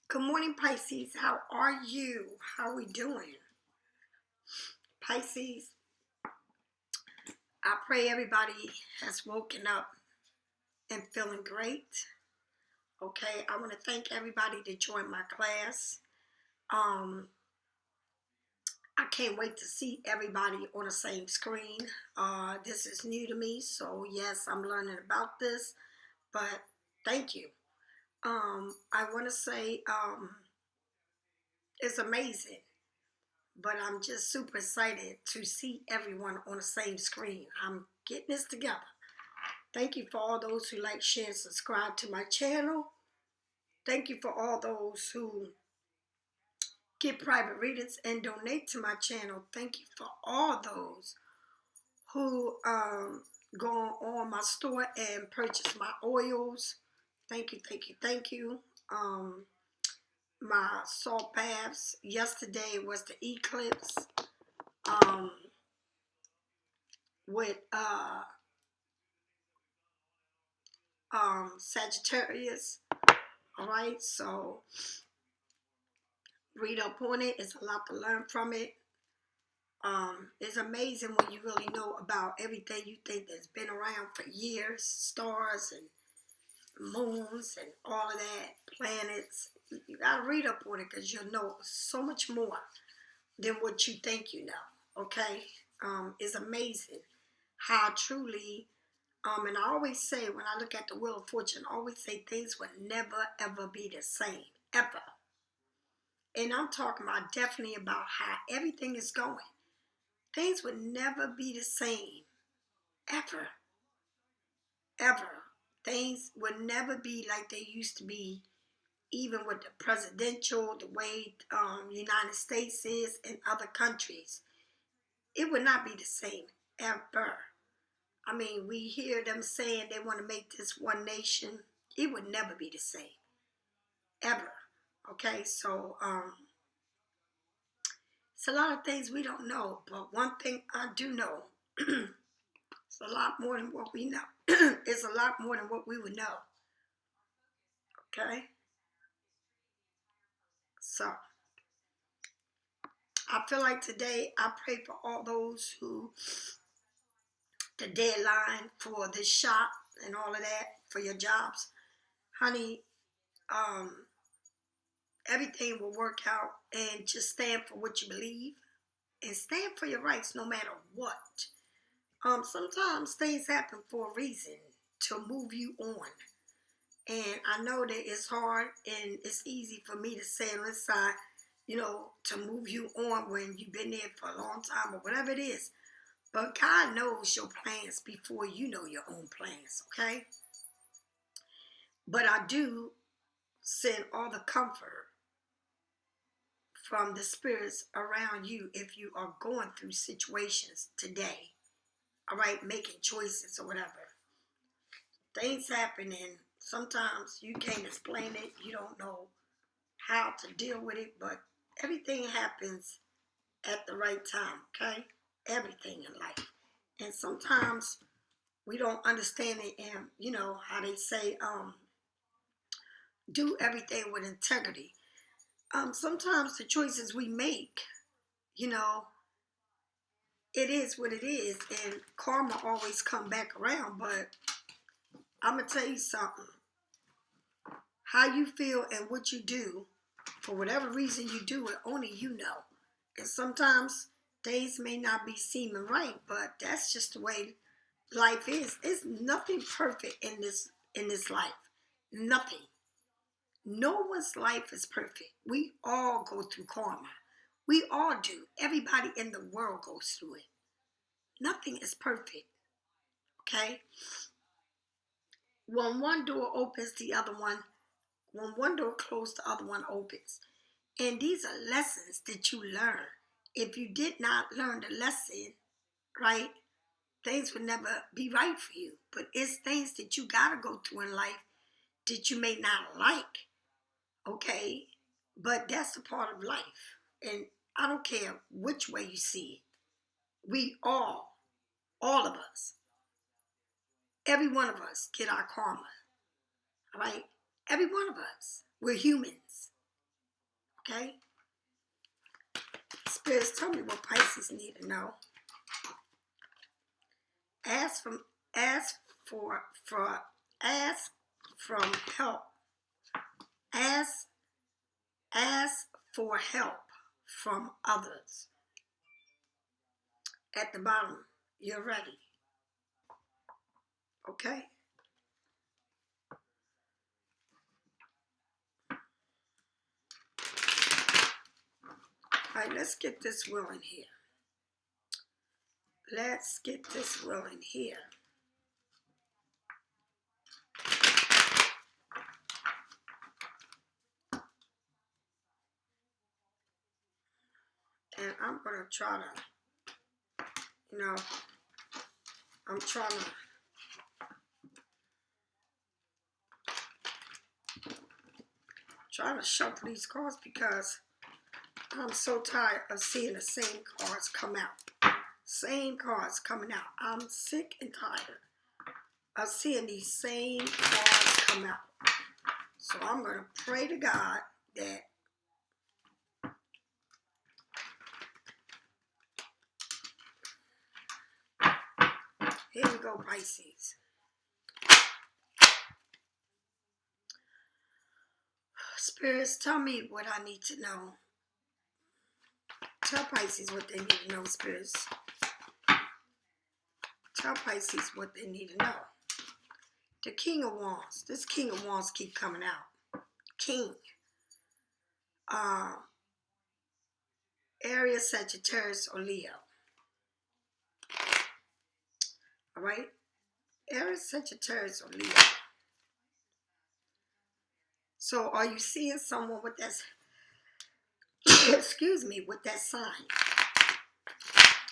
Good morning, Pisces. How are you? How are we doing? Pisces, I pray everybody has woken up and feeling great. Okay, I want to thank everybody that joined my class. Um, I can't wait to see everybody on the same screen. This is new to me, so yes, I'm learning about this, but thank you. I want to say it's amazing. But I'm just super excited to see everyone on the same screen. I'm getting this together. Thank you for all those who like, share, and subscribe to my channel. Thank you for all those who get private readings and donate to my channel. Thank you for all those who go on my store and purchase my oils. Thank you, thank you, thank you. My salt baths. Yesterday was the eclipse. With Sagittarius. All right, so read up on it. It's a lot to learn from it. It's amazing when you really know about everything you think that's been around for years, stars and moons and all of that, planets. You gotta read up on it because you'll know so much more than what you think you know. Okay, it's amazing how truly. And I always say when I look at the Wheel of Fortune, I always say things will never ever be the same, ever. And I'm talking about definitely about how everything is going. Things would never be the same, ever, ever. Things would never be like they used to be, even with the presidential, the way United States is and other countries. It would not be the same, ever. I mean, we hear them saying they want to make this one nation. It would never be the same, ever. Okay, so it's a lot of things we don't know, but one thing I do know, it's a lot more than what we know. It's a lot more than what we would know. Okay, so I feel like today I pray for all those who the deadline for this shop and all of that for your jobs, honey. Um, Everything will work out, and just stand for what you believe and stand for your rights no matter what. Sometimes things happen for a reason to move you on. And I know that it's hard and it's easy for me to say on this side, to move you on when you've been there for a long time or whatever it is. But God knows your plans before you know your own plans, okay? But I do send all the comfort from the spirits around you if you are going through situations today, all right, making choices or whatever. Things happen and sometimes you can't explain it. You don't know how to deal with it, but everything happens at the right time, okay? Everything in life. And sometimes we don't understand it, and how they say, do everything with integrity. Sometimes the choices we make, you know, it is what it is, and karma always come back around. But I'm gonna tell you something. How you feel and what you do, for whatever reason you do it, only you know. And sometimes things may not be seeming right, but that's just the way life is. It's nothing perfect in this life. Nothing. No one's life is perfect. We all go through karma. We all do. Everybody in the world goes through it. Nothing is perfect. Okay? When one door opens, the other one, when one door closes, the other one opens. And these are lessons that you learn. If you did not learn the lesson, right, things would never be right for you. But it's things that you got to go through in life that you may not like, okay? But that's a part of life. And I don't care which way you see it. We all of us, every one of us get our karma, all right? Every one of us. We're humans. Okay? Spirits, tell me what Pisces need to know. Ask from help. Ask for help from others. At the bottom, you're ready. Okay? All right, let's get this wheel in here. Let's get this wheel in here. And I'm going to try to, I'm trying to shuffle these cards because I'm so tired of seeing the same cards come out. Same cards coming out. I'm sick and tired of seeing these same cards come out. So I'm going to pray to God that here we go, Pisces. Spirits, tell me what I need to know. Tell Pisces what they need to know, spirits. Tell Pisces what they need to know. The King of Wands. This King of Wands keep coming out. King. Aries, Sagittarius, or Leo. All right? Aries, Sagittarius, or Leo. So are you seeing someone with that, excuse me, with that sign?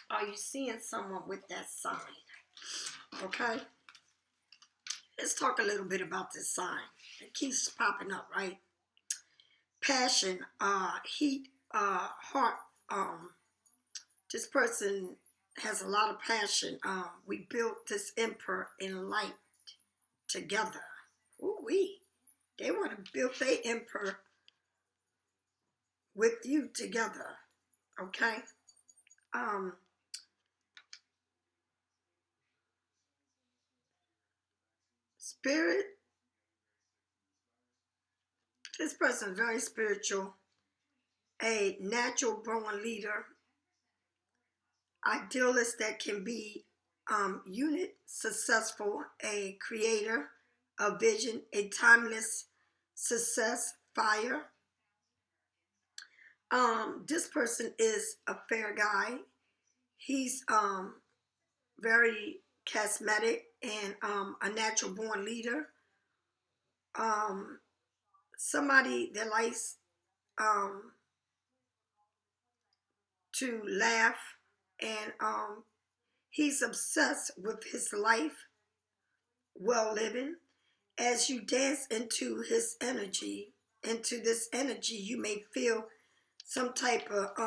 Are you seeing someone with that sign? Okay? Let's talk a little bit about this sign. It keeps popping up, right? Passion, heat, heart. This person has a lot of passion. We built this empire in light together. Ooh-wee. They want to build their empire with you together. Okay? Spirit, this person is very spiritual, a natural born leader, idealist that can be unit, successful, a creator, a vision, a timeless success, fire. This person is a fair guy. He's very charismatic and a natural born leader. Somebody that likes to laugh, and he's obsessed with his life, well living. As you dance into his energy, into this energy, you may feel some type of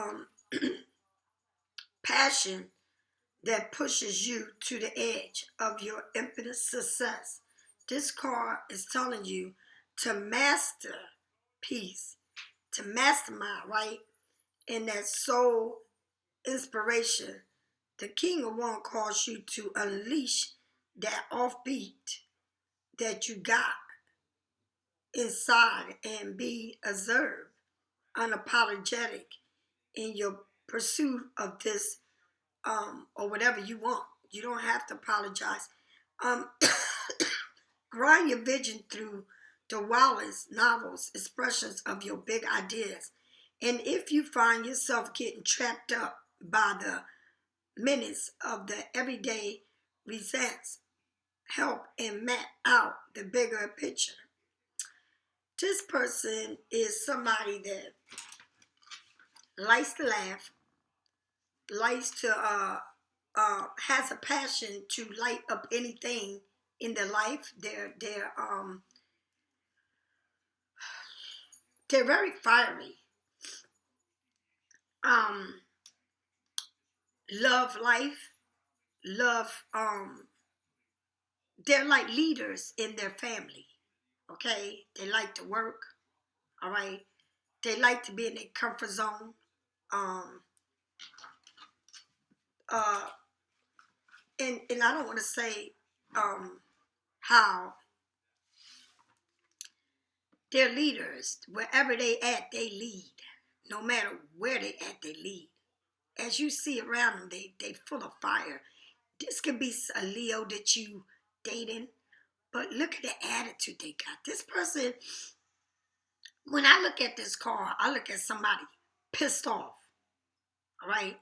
passion that pushes you to the edge of your infinite success. This card is telling you to master peace, to mastermind, right? And that soul inspiration. The King of Wands calls you to unleash that offbeat that you got inside and be observed, unapologetic in your pursuit of this or whatever you want. You don't have to apologize. Grind your vision through the wildest novels, expressions of your big ideas. And if you find yourself getting trapped up by the minutes of the everyday results, help and map out the bigger picture. This person is somebody that likes to laugh, likes to has a passion to light up anything in their life. They're very fiery. Love life, love they're like leaders in their family. Okay? They like to work, all right? They like to be in their comfort zone. Um, uh, and I don't want to say how they're leaders. Wherever they at, they lead. No matter where they at, they lead. As you see around them, they full of fire. This could be a Leo that you dating, but look at the attitude they got. This person, when I look at this car, I look at somebody pissed off. All right.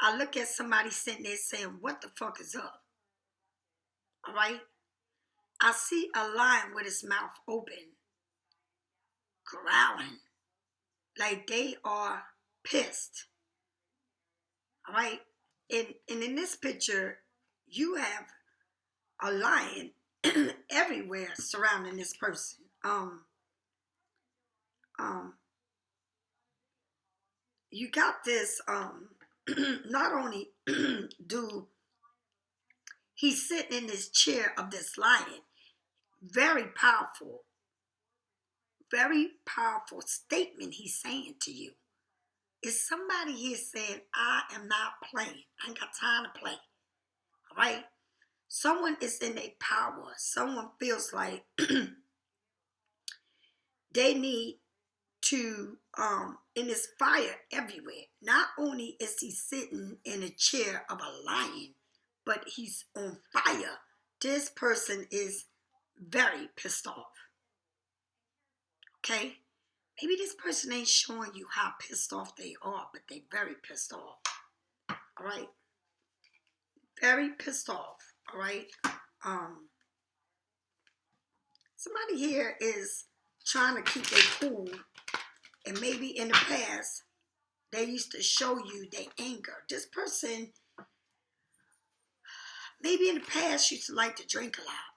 I look at somebody sitting there saying, "What the fuck is up?" All right. I see a lion with his mouth open, growling like they are pissed. All right. And in this picture, you have a lion everywhere surrounding this person. Um, you got this. Not only do he's sitting in this chair of this lion, very powerful statement he's saying to you. Is somebody here saying, "I am not playing. I ain't got time to play." All right. Someone is in a power. Someone feels like they need to and there's fire everywhere. Not only is he sitting in a chair of a lion, but he's on fire. This person is very pissed off. Okay? Maybe this person ain't showing you how pissed off they are, but they very pissed off. All right? Very pissed off. All right? Somebody here is trying to keep their cool, and maybe in the past they used to show you their anger. This person, maybe in the past, used to like to drink a lot,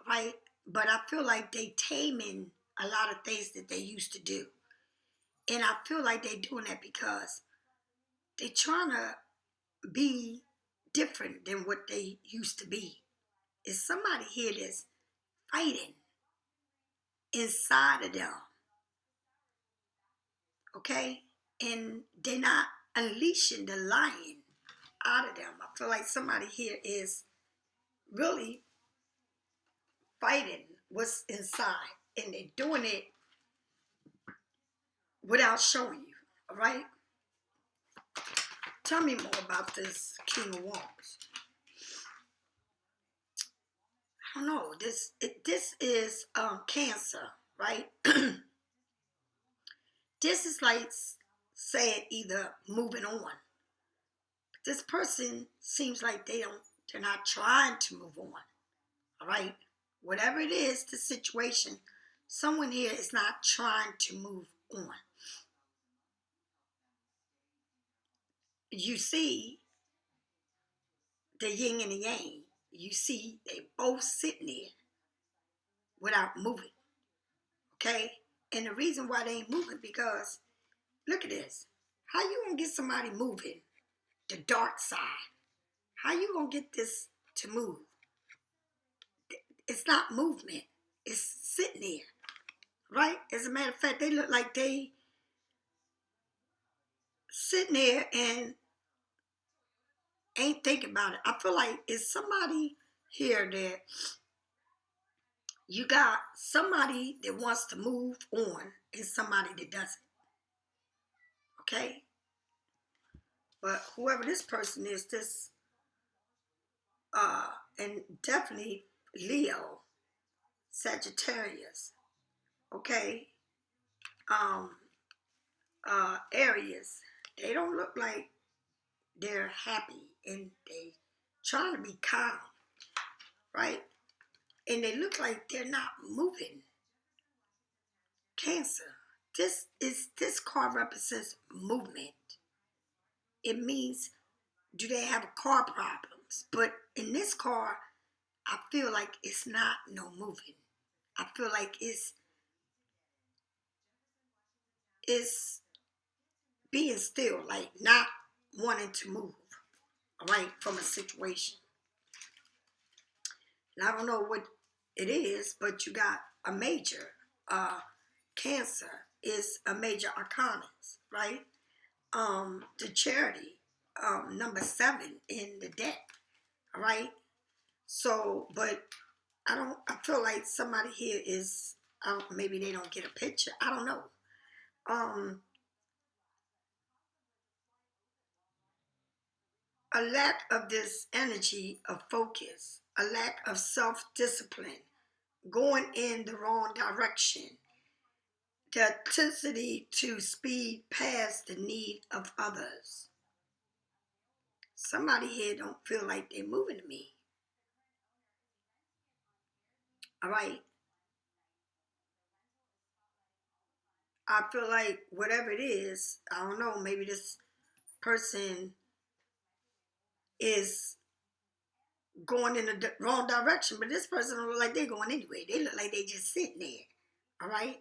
right? But I feel like they taming a lot of things that they used to do. And I feel like they doing that because they trying to be different than what they used to be. Is somebody here that's fighting inside of them, okay? And they're not unleashing the lion out of them. I feel like somebody here is really fighting what's inside, and they're doing it without showing you. All right. Tell me more about this King of Wands. I don't know. This is Cancer, right? This is like saying either moving on. This person seems like they're not trying to move on. All right. Whatever it is, the situation, someone here is not trying to move on. You see the yin and the yang. You see they both sitting there without moving. Okay? And the reason why they ain't moving, because look at this. How you gonna get somebody moving the dark side? How you gonna get this to move? It's not movement. It's sitting there. Right? As a matter of fact, they look like they sitting there and ain't thinking about it. I feel like it's somebody here that you got somebody that wants to move on and somebody that doesn't. Okay? But whoever this person is, this and definitely Leo, Sagittarius, okay, Aries, they don't look like they're happy, and they trying to be calm, right? And they look like they're not moving. Cancer, this card represents movement. It means, do they have car problems? But in this car, I feel like it's not no moving. I feel like it's being still, like not wanting to move, all right, from a situation. And I don't know what it is, but you got a major Cancer is a major arcana, right? The Charity, number 7 in the deck, all right? So, but I feel like somebody here is, maybe they don't get a picture. I don't know. A lack of this energy of focus, a lack of self-discipline, going in the wrong direction, the tendency to speed past the need of others. Somebody here don't feel like they're moving to me. All right. I feel like whatever it is, I don't know, maybe this person is going in the wrong direction, but this person don't look like they're going anyway. They look like they just sitting there. All right.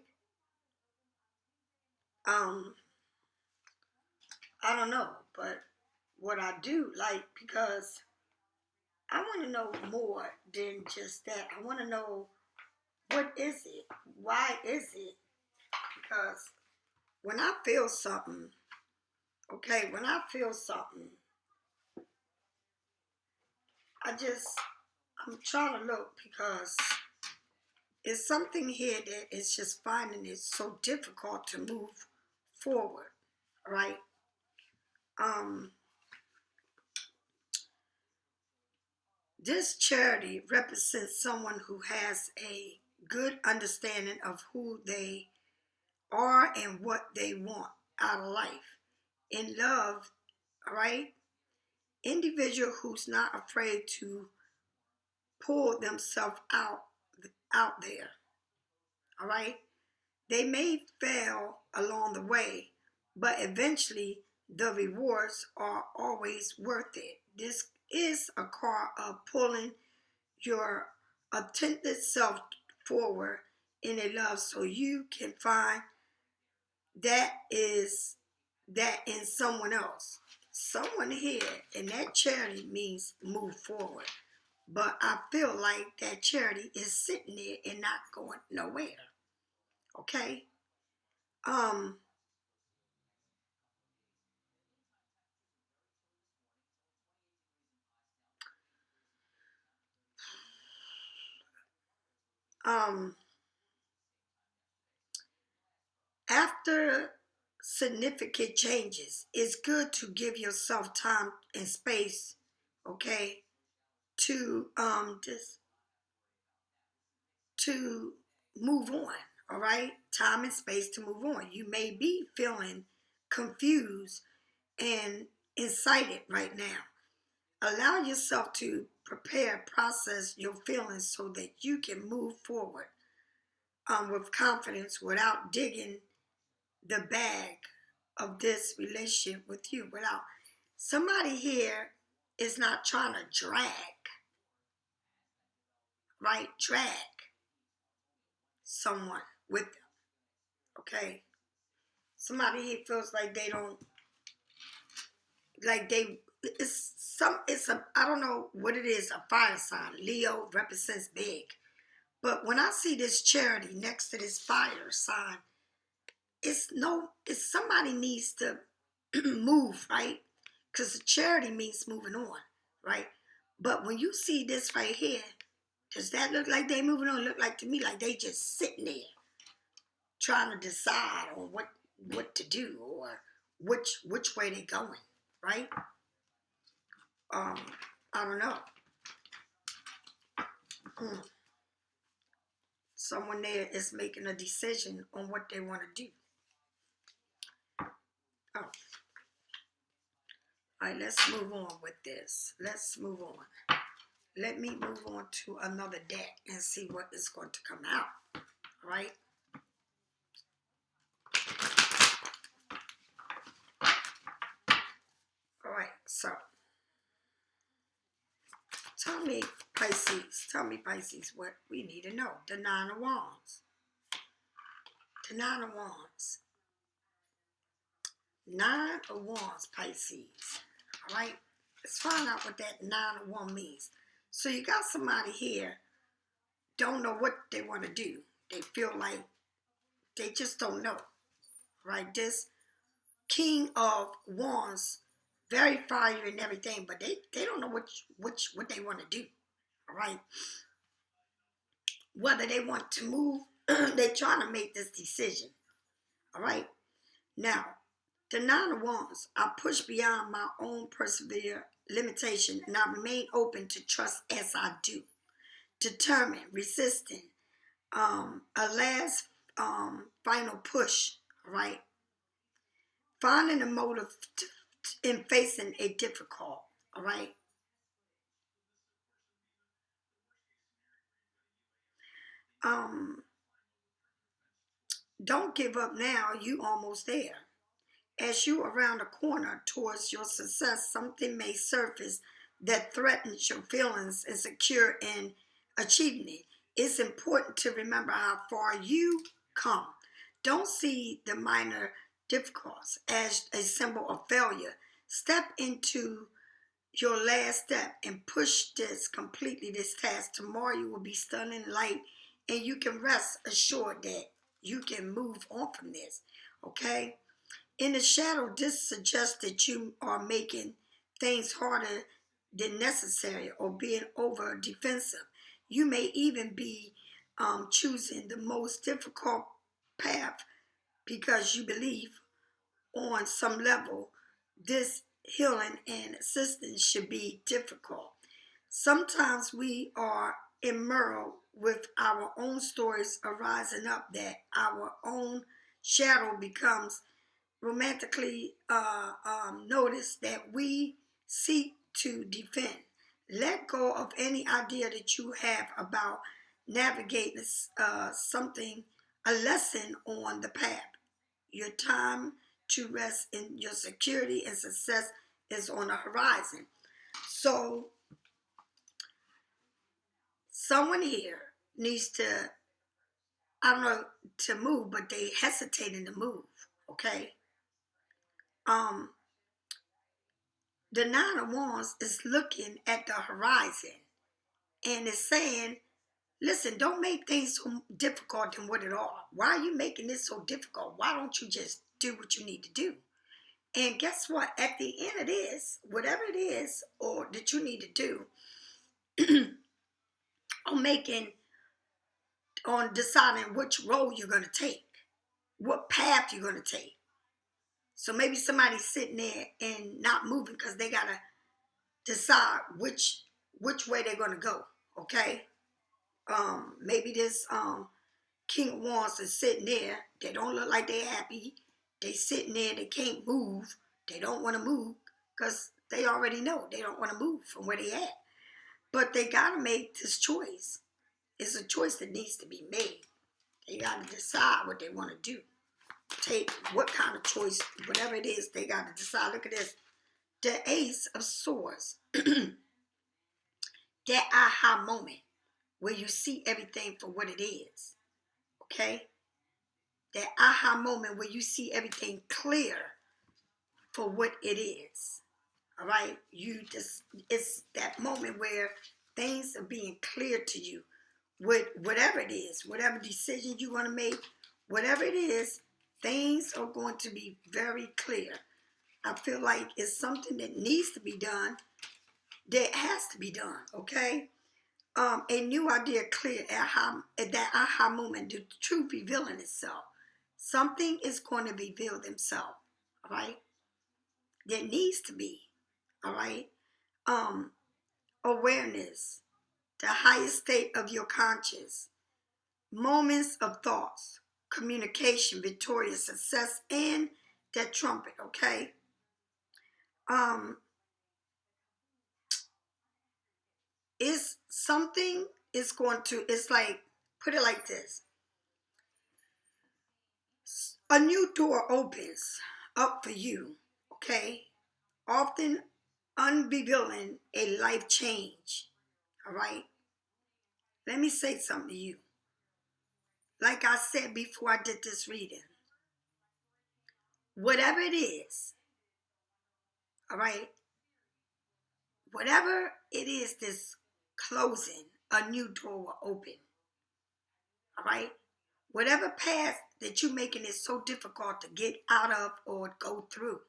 Um, I don't know, but what I do like, because I want to know more than just that. I want to know, what is it? Why is it? Because when I feel something, okay, when I feel something, I'm trying to look, because it's something here that is just finding it so difficult to move forward, right? This Charity represents someone who has a good understanding of who they are and what they want out of life. In love, all right? Individual who's not afraid to pull themselves out there, all right? They may fail along the way, but eventually the rewards are always worth it. This is a card of pulling your authentic self forward in a love, so you can find that in someone else. Someone here, and that Charity means move forward. But I feel like that Charity is sitting there and not going nowhere. Okay? Um, um, after significant changes, it's good to give yourself time and space, okay, to just to move on, all right? Time and space to move on. You may be feeling confused and excited right now. Allow yourself to prepare, process your feelings so that you can move forward with confidence without digging the bag of this relationship with you. Without somebody here is not trying to drag, right? Drag someone with them, okay? Somebody here feels like they don't, like they, it's a, I don't know what it is, a fire sign. Leo represents big. But when I see this Charity next to this fire sign, it's somebody needs to move, right? Because Charity means moving on, right? But when you see this right here, does that look like they moving on? Look like to me like they just sitting there trying to decide on what to do, or which way they going, right? Um, I don't know. Someone there is making a decision on what they want to do. Oh, all right, let's move on with this. Let's move on. Let me move on to another deck and see what is going to come out. All right. All right. So, tell me, Pisces, what we need to know. The Nine of Wands. The Nine of Wands. Nine of Wands, Pisces. All right. Let's find out what that Nine of Wands means. So you got somebody here, don't know what they want to do. They feel like they just don't know. right? This King of Wands, very fiery and everything, but they don't know what they want to do, all right? Whether they want to move, they're trying to make this decision, all right? Now, the Nine of Wands, I push beyond my own persevere limitation, and I remain open to trust as I do. Determined, resisting, a last final push, all right? Finding a motive in facing a difficult, all right? Um, don't give up now, you almost there. As you around the corner towards your success, something may surface that threatens your feelings and secure in achieving it. It's important to remember how far you come. Don't see the minor difficulties as a symbol of failure. Step into your last step and push this task. Tomorrow you will be stunning light and you can rest assured that you can move on from this. Okay? In the shadow, this suggests that you are making things harder than necessary or being over defensive. You may even be choosing the most difficult path because you believe on some level this healing and assistance should be difficult. Sometimes we are immersed with our own stories arising up that our own shadow becomes romantically notice that we seek to defend. Let go of any idea that you have about navigating something, a lesson on the path. Your time to rest in your security and success is on the horizon. So, someone here needs to, I don't know, to move, but they hesitating to move. Okay. Um, the Nine of Wands is looking at the horizon and is saying, listen, don't make things so difficult than what it are. Why are you making this so difficult? Why don't you just do what you need to do? And guess what? At the end of this, whatever it is or that you need to do, on deciding which road you're going to take, what path you're going to take. So maybe somebody's sitting there and not moving because they got to decide which way they're going to go, okay? Maybe this King of Wands is sitting there. They don't look like they're happy. They sitting there. They can't move. They don't want to move because they already know they don't want to move from where they at. But they got to make this choice. It's a choice that needs to be made. They got to decide what they want to do. Take what kind of choice, whatever it is, they got to decide. Look at this. The Ace of Swords. That aha moment where you see everything for what it is. Okay? That aha moment where you see everything clear for what it is. All right? It's that moment where things are being clear to you. With whatever it is, whatever decision you want to make, whatever it is, things are going to be very clear. I feel like it's something that needs to be done, that has to be done, okay? A new idea clear at that aha moment, the truth revealing itself. Something is going to reveal themselves, all right? There needs to be, all right? Awareness, the highest state of your conscious, moments of thoughts, communication, victorious success, and that trumpet, okay? It's something is going to, it's like, put it like this. A new door opens up for you, okay? Often unrevealing a life change, all right? Let me say something to you. Like I said before I did this reading, whatever it is, all right? Whatever it is this closing, a new door will open, all right? whatever path that you're making is so difficult to get out of or go through,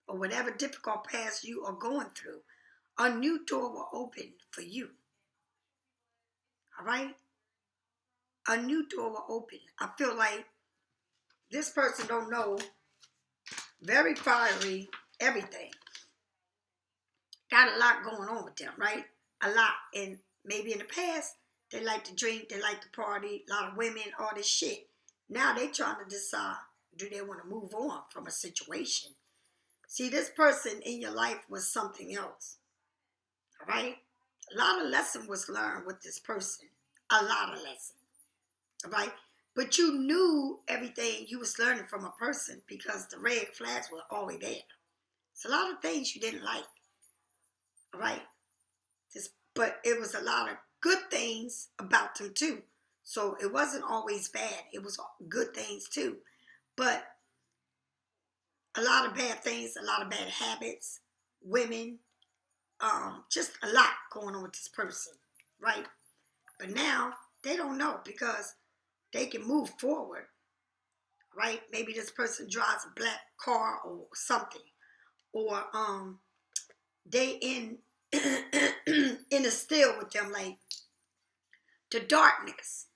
or whatever difficult path you are going through, a new door will open for you. All right? A new door will open. I feel like this person don't know, very fiery, everything. Got a lot going on with them, right? A lot. And maybe in the past, they like to drink, they like to party, a lot of women, all this shit. Now they trying to decide, do they want to move on from a situation? See, this person in your life was something else. All right? A lot of lesson was learned with this person. A lot of lesson. All right? But you knew everything you was learning from a person because the red flags were always there. It's a lot of things you didn't like. All right? But it was a lot of good things about them too. So it wasn't always bad. It was good things too. But a lot of bad things, a lot of bad habits, women, just a lot going on with this person, right? But now they don't know because they can move forward, right? Maybe this person drives a black car or something, or they in a still with them, like the darkness,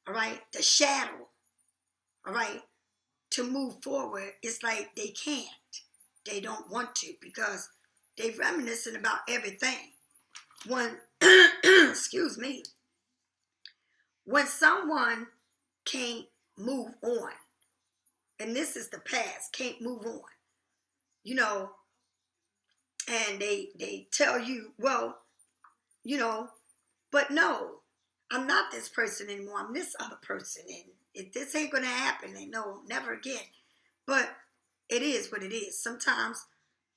all right, the shadow, all right, to move forward. It's like they can't, they don't want to because they reminiscing about everything. When, excuse me, when someone can't move on, and this is the past, can't move on, you know, and they tell you, well, you know, but no, I'm not this person anymore. I'm this other person, and if this ain't gonna happen, and no, never again. But it is what it is. Sometimes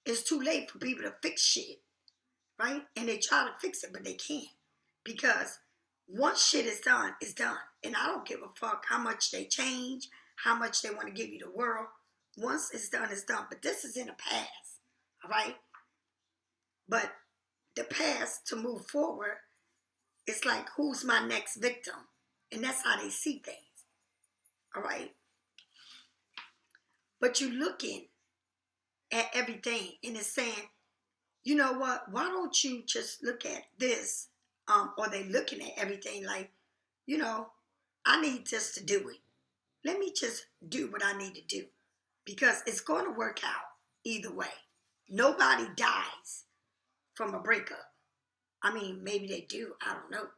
it's too late for people to fix shit, right? And they try to fix it, but they can't because once shit is done, it's done. And I don't give a fuck how much they change, how much they want to give you the world. Once it's done, it's done. But this is in the past, all right? But the past, to move forward, it's like, who's my next victim? And that's how they see things, all right? But you're looking at everything and it's saying, you know what? Why don't you just look at this? Or they looking at everything like, you know, I need just to do it. Let me just do what I need to do because it's going to work out either way. Nobody dies from a breakup. I mean, maybe they do. I don't know.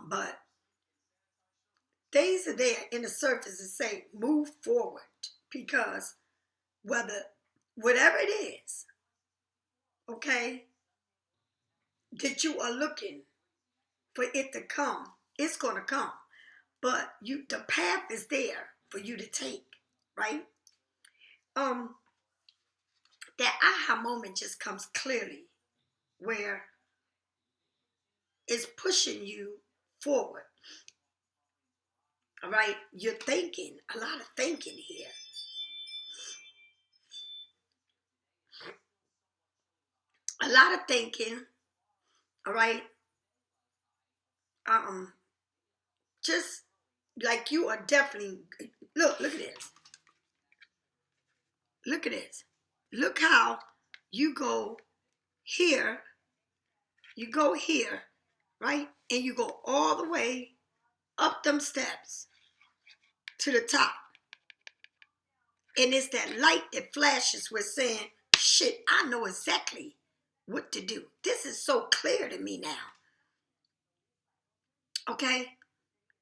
But things are there in the surface that say move forward because whatever it is, okay, that you are looking for it to come, it's going to come. But the path is there for you to take, right? That aha moment just comes clearly where it's pushing you forward. All right? You're thinking, a lot of thinking here. A lot of thinking, all right? Just like you are definitely, look at this. Look at this. Look how you go here, right? And you go all the way up them steps to the top. And it's that light that flashes with saying, shit, I know exactly what to do. This is so clear to me now. Okay?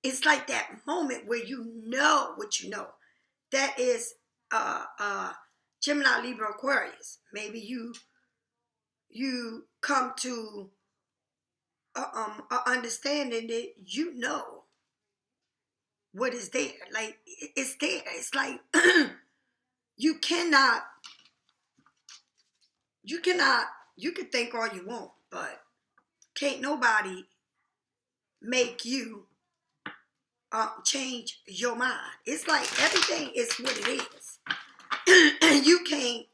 It's like that moment where you know what you know. That is Gemini, Libra, Aquarius. Maybe you come to a understanding that you know what is there. Like, it's there. It's like you can think all you want, but can't nobody make you change your mind. It's like everything is what it is. And you can't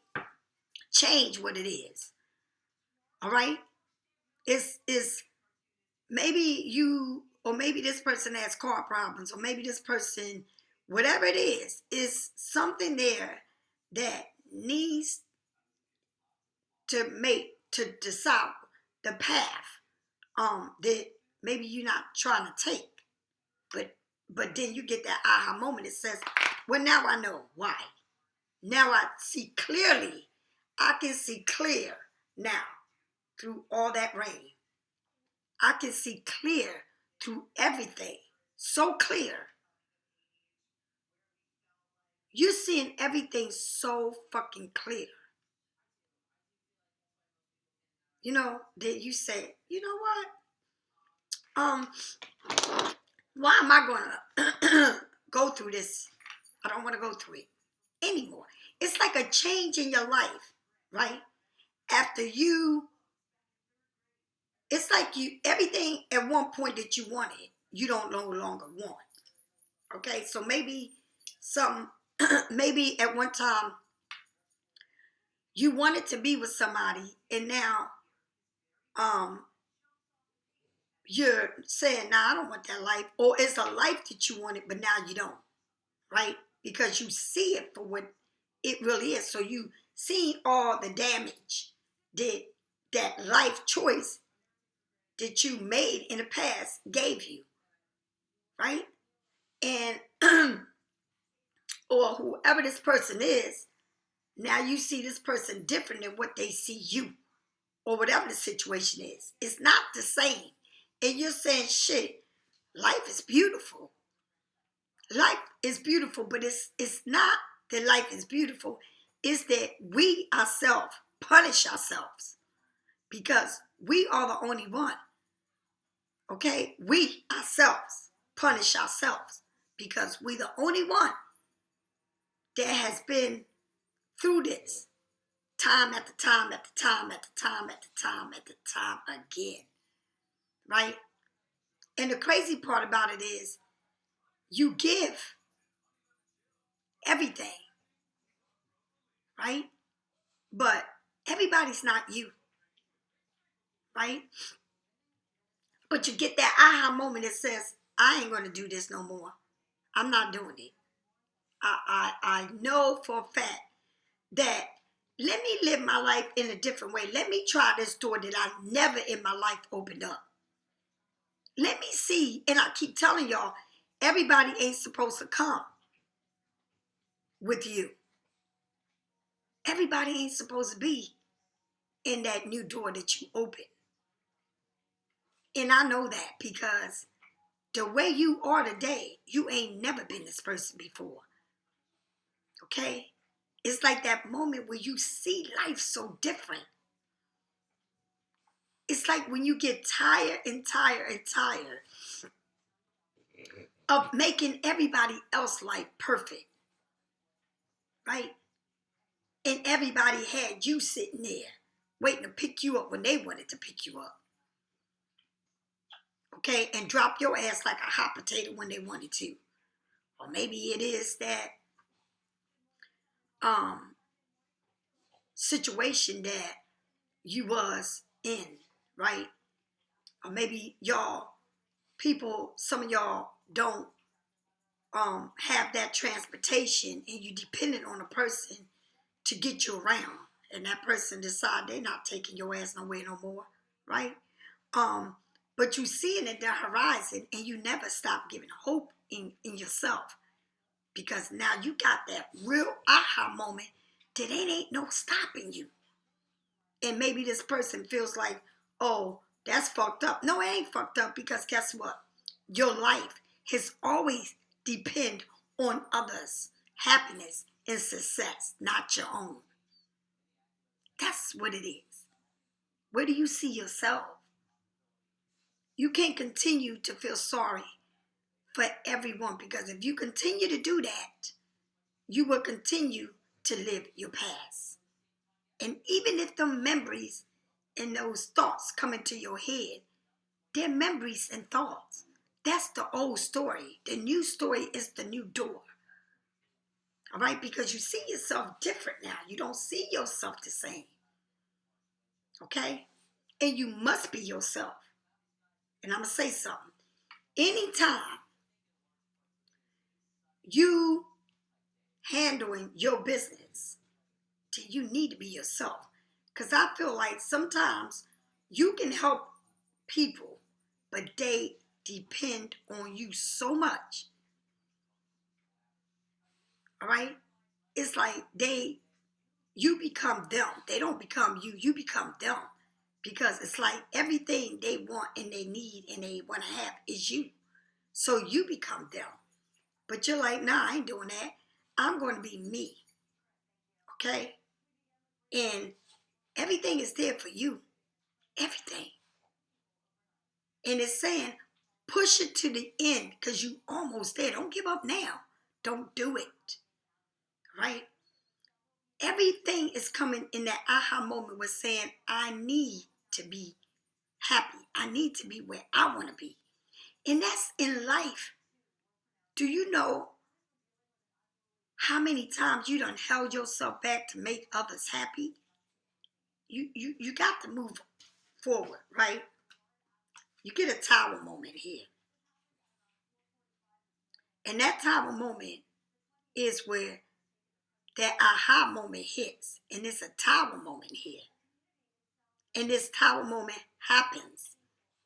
change what it is. All right? It's maybe you or maybe this person has car problems, or maybe this person, whatever it is something there that needs to decide the path that maybe you're not trying to take. But then you get that aha moment. It says, well, now I know why. Now I see clearly. I can see clear now through all that rain. I can see clear through everything. So clear. You're seeing everything so fucking clear. You know, that you say, you know what? Why am I gonna go through this? I don't want to go through it anymore. It's like a change in your life, right? After it's like everything at one point that you wanted, you don't no longer want. Okay, so maybe maybe at one time you wanted to be with somebody, and now you're saying, nah, I don't want that life. Or it's a life that you wanted, but now you don't, right? Because you see it for what it really is. So you see all the damage that life choice that you made in the past gave you, right? And or whoever this person is, now you see this person different than what they see you, or whatever the situation is. It's not the same. And you're saying, shit, life is beautiful. Life is beautiful, but it's not that life is beautiful. It's that we ourselves punish ourselves because we are the only one. Okay? We ourselves punish ourselves because we the only one that has been through this time after time after time after time after time after time again. Right? And the crazy part about it is you give everything, right? But everybody's not you, right? But you get that aha moment that says, I ain't going to do this no more. I'm not doing it. I know for a fact that let me live my life in a different way. Let me try this door that I never in my life opened up. Let me see. And I keep telling y'all, everybody ain't supposed to come with you. Everybody ain't supposed to be in that new door that you open. And I know that because the way you are today, you ain't never been this person before. Okay? It's like that moment where you see life so different. It's like when you get tired and tired and tired of making everybody else's life perfect. Right? And everybody had you sitting there waiting to pick you up when they wanted to pick you up. Okay? And drop your ass like a hot potato when they wanted to. Or maybe it is that situation that you was in, right? Or maybe some of y'all don't have that transportation and you dependent on a person to get you around. And that person decide they're not taking your ass nowhere no more, right? But you see it at the horizon and you never stop giving hope in yourself. Because now you got that real aha moment that ain't no stopping you. And maybe this person feels like, oh, that's fucked up. No, it ain't fucked up because guess what? Your life has always depend on others' happiness and success, not your own. That's what it is. Where do you see yourself? You can't continue to feel sorry for everyone because if you continue to do that, you will continue to live your past. And even if the memories and those thoughts come into your head, they're memories and thoughts. That's the old story. The new story is the new door. All right? Because you see yourself different now. You don't see yourself the same. Okay? And you must be yourself. And I'm going to say something. Anytime you handling your business, you need to be yourself. Because I feel like sometimes you can help people, but they depend on you so much. All right? It's like you become them. They don't become you. You become them. Because it's like everything they want and they need and they want to have is you. So you become them. But you're like, nah, I ain't doing that. I'm going to be me. Okay? And everything is there for you. Everything. And it's saying, push it to the end because you almost there. Don't give up now. Don't do it. Right? Everything is coming in that aha moment with saying, I need to be happy. I need to be where I want to be. And that's in life. Do you know how many times you done held yourself back to make others happy? You got to move forward, right? You get a tower moment here. And that tower moment is where that aha moment hits. And it's a tower moment here. And this tower moment happens,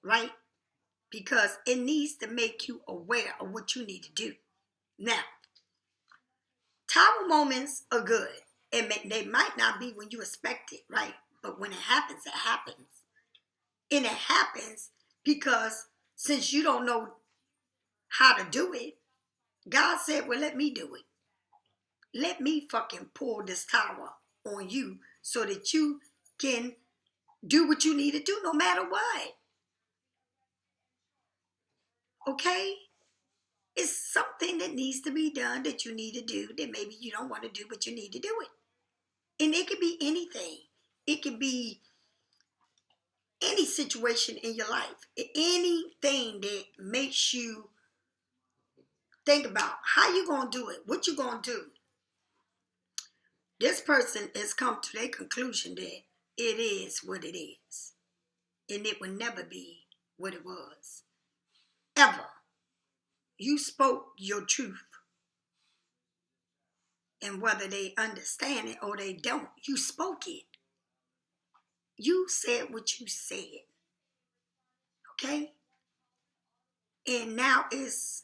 right? Because it needs to make you aware of what you need to do. Now, tower moments are good. They might not be when you expect it, right? But when it happens, it happens. And it happens because since you don't know how to do it, God said, well, let me do it. Let me fucking pull this tower on you so that you can do what you need to do no matter what. Okay? It's something that needs to be done that you need to do that maybe you don't want to do, but you need to do it. And it could be anything. It could be any situation in your life. Anything that makes you think about how you going to do it, what you going to do. This person has come to their conclusion that it is what it is. And it will never be what it was. Ever. You spoke your truth. And whether they understand it or they don't, you spoke it. You said what you said. Okay? And now is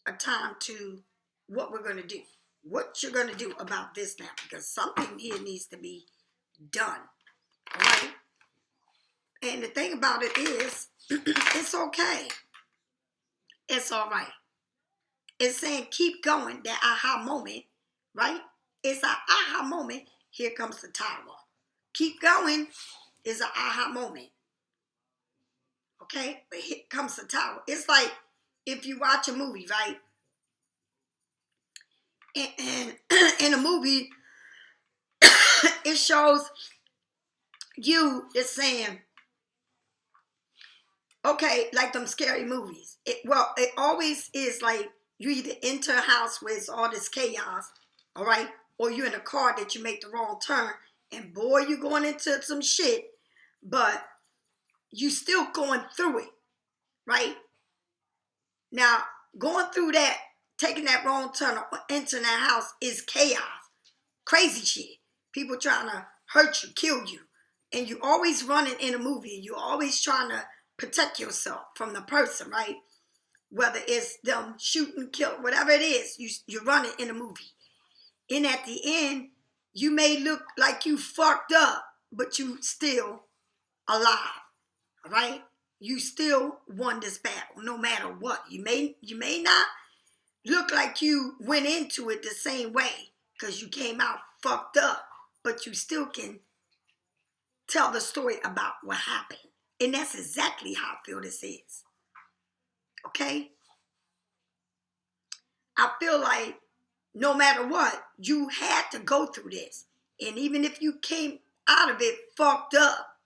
a time to what we're going to do. What you're going to do about this now. Because something here needs to be done. All right? And the thing about it is, it's okay. It's all right. It's saying keep going, that aha moment, right? It's an aha moment. Here comes the tower. Keep going is an aha moment. Okay? But here comes the tower. It's like if you watch a movie, right? And in a movie, it shows you is saying, okay, like them scary movies. It always is like you either enter a house where it's all this chaos, all right? Or you're in a car that you make the wrong turn, and boy, you're going into some shit, but you still going through it, right? Now, going through that, taking that wrong turn or entering that house is chaos. Crazy shit. People trying to hurt you, kill you. And you always running in a movie. You're always trying to protect yourself from the person, right? Whether it's them shooting, killing, whatever it is, you're running in a movie. And at the end, you may look like you fucked up, but you still alive, all right? You still won this battle, no matter what. You may not look like you went into it the same way because you came out fucked up, but you still can tell the story about what happened. And that's exactly how I feel this is. Okay? I feel like no matter what, you had to go through this. And even if you came out of it fucked up,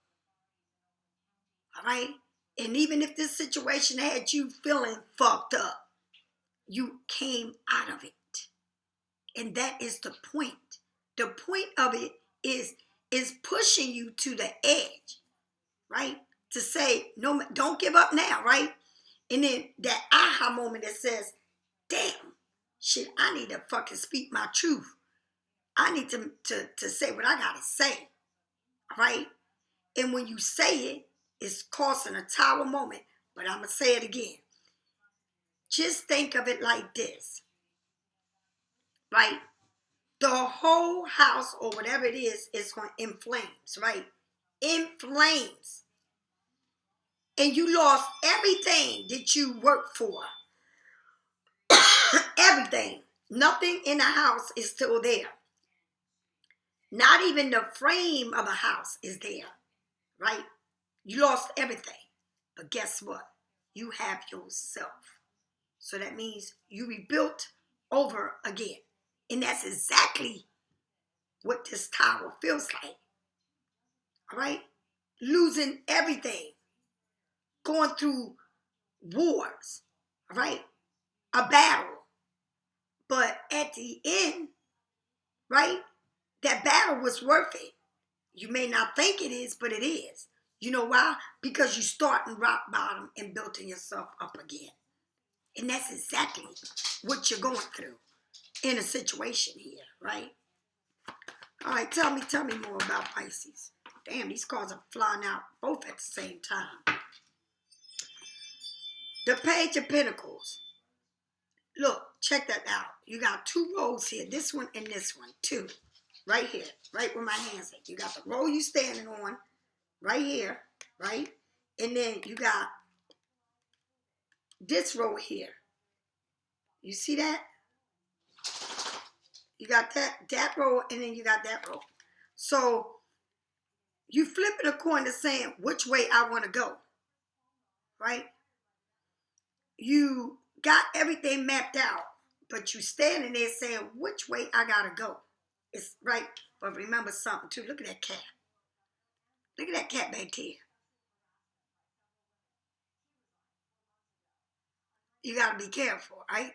all right? And even if this situation had you feeling fucked up, you came out of it. And that is the point. The point of it is pushing you to the edge, right? To say, no, don't give up now, right? And then that aha moment that says, damn, shit, I need to fucking speak my truth. I need to say what I gotta say. All right? And when you say it, it's causing a tower moment. But I'm gonna say it again. Just think of it like this. Right? The whole house or whatever it is going in flames, right? In flames. And you lost everything that you worked for. Everything. Nothing in the house is still there. Not even the frame of the house is there, right? You lost everything. But guess what? You have yourself. So that means you rebuilt over again. And that's exactly what this tower feels like. All right? Losing everything. Going through wars. All right? A battle. But at the end, right? That battle was worth it. You may not think it is, but it is. You know why? Because you start in rock bottom and building yourself up again. And that's exactly what you're going through in a situation here, right? All right, tell me more about Pisces. Damn, these cards are flying out both at the same time. The Page of Pentacles. Look, check that out. You got two rows here. This one and this one. Two. Right here. Right where my hands at. You got the row you standing on. Right here. Right? And then you got this row here. You see that? You got that row and then you got that row. So you flipping a coin to saying which way I want to go. Right? You got everything mapped out, but you standing there saying which way I gotta go. It's right, but remember something too. Look at that cat. Look at that cat back there. You gotta be careful, right?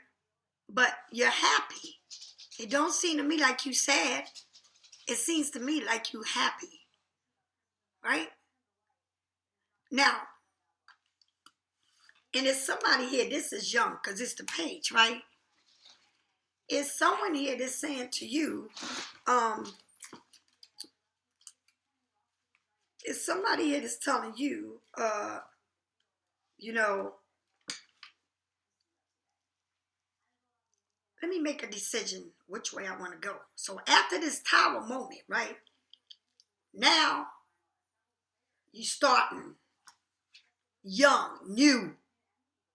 But you're happy. It don't seem to me like you sad. It seems to me like you happy, right? Now, and there's somebody here, this is young, because it's the page, right? Is someone here that's saying to you, is somebody here that's telling you, you know, let me make a decision which way I want to go. So after this tower moment, right? Now, you starting young, new.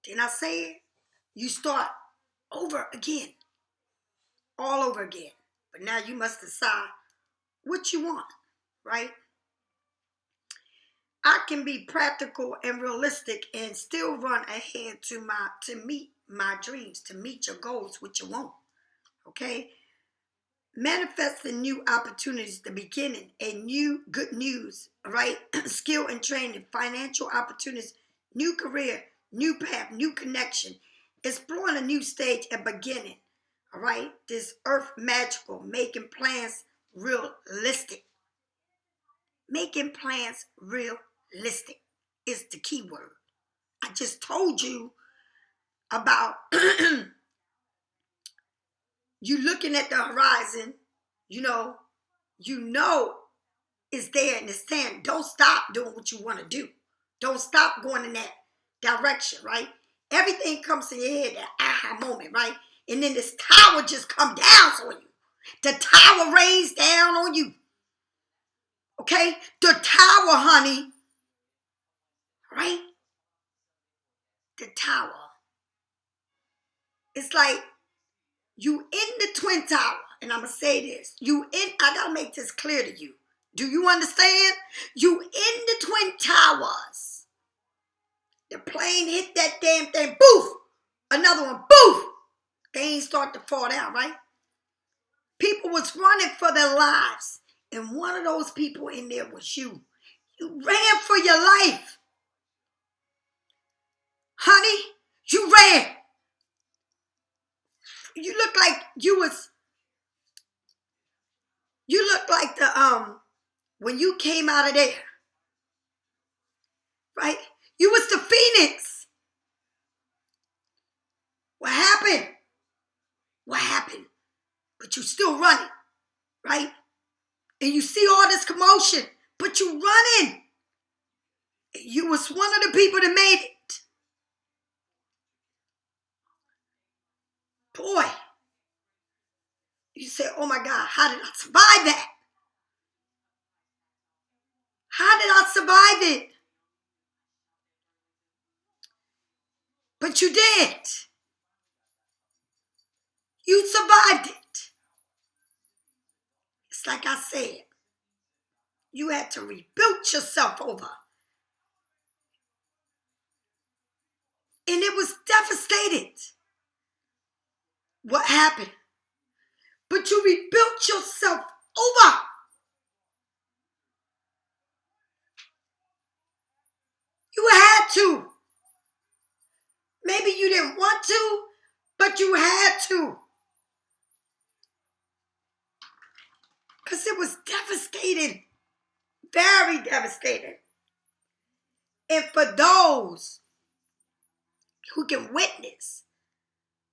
Didn't I say it? You start over again. All over again. But now you must decide what you want, right? I can be practical and realistic and still run ahead to meet my dreams, to meet your goals, what you want. Okay? Manifesting new opportunities, the beginning, a new good news, right? Skill and training, financial opportunities, new career, new path, new connection, exploring a new stage and beginning, all right? This earth magical, making plans realistic. Making plans realistic is the key word. I just told you about you looking at the horizon, you know it's there and it's saying, don't stop doing what you want to do. Don't stop going in that direction, right? Everything comes in your head, that aha moment, right? And then this tower just come down on you. The tower rains down on you. Okay? The tower, honey. Right? The tower. It's like you in the Twin Tower. And I'm going to say this. I got to make this clear to you. Do you understand? You in the Twin Towers. The plane hit that damn thing. Boof. Another one. Boof. Things start to fall down, right? People was running for their lives. And one of those people in there was you. You ran for your life. Honey, you ran. You look like when you came out of there, right? You was the phoenix. What happened? What happened? But you still running, right? And you see all this commotion, but you running. You was one of the people that made it. Boy, you say, oh my God, how did I survive that? How did I survive it? But you did. You survived it. It's like I said, you had to rebuild yourself over. And it was devastated. What happened? But you rebuilt yourself over. You had to. Maybe you didn't want to, but you had to. Because it was devastating. Very devastating. And for those who can witness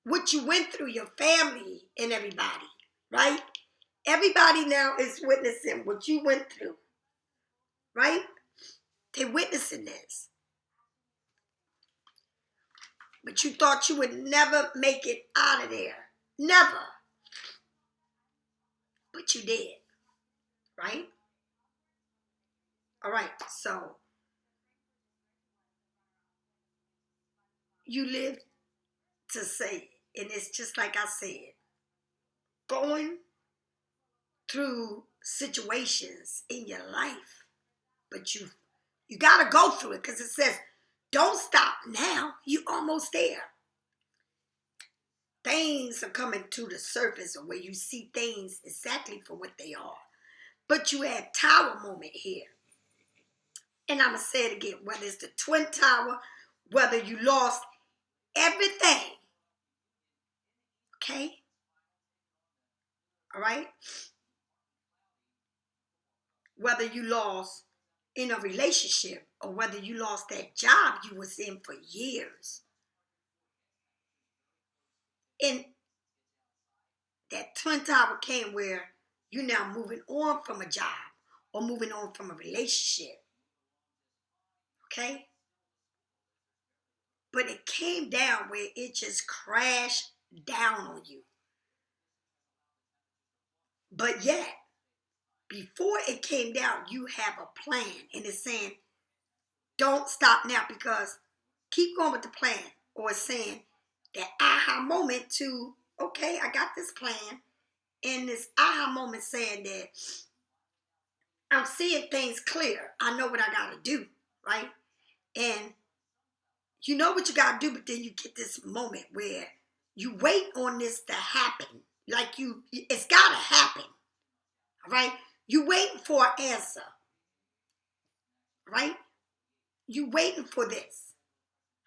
what you went through, your family and everybody, right? Everybody now is witnessing what you went through, right? They're witnessing this. But you thought you would never make it out of there. Never. But you did, right? All right, so you lived to say it. And it's just like I said, going through situations in your life, but you got to go through it because it says, don't stop now. You almost there. Things are coming to the surface or where you see things exactly for what they are. But you had tower moment here. And I'm going to say it again, whether it's the Twin Tower, whether you lost everything. Okay? All right? Whether you lost in a relationship or whether you lost that job you was in for years. And that Twin Tower came where you're now moving on from a job or moving on from a relationship. Okay? But it came down where it just crashed down on you. But yet, before it came down, you have a plan. And it's saying, don't stop now because keep going with the plan. Or it's saying that aha moment to, okay, I got this plan. And this aha moment saying that I'm seeing things clear. I know what I got to do, right? And you know what you got to do, but then you get this moment where you wait on this to happen. Like it's got to happen, all right? You waiting for an answer, right? You waiting for this,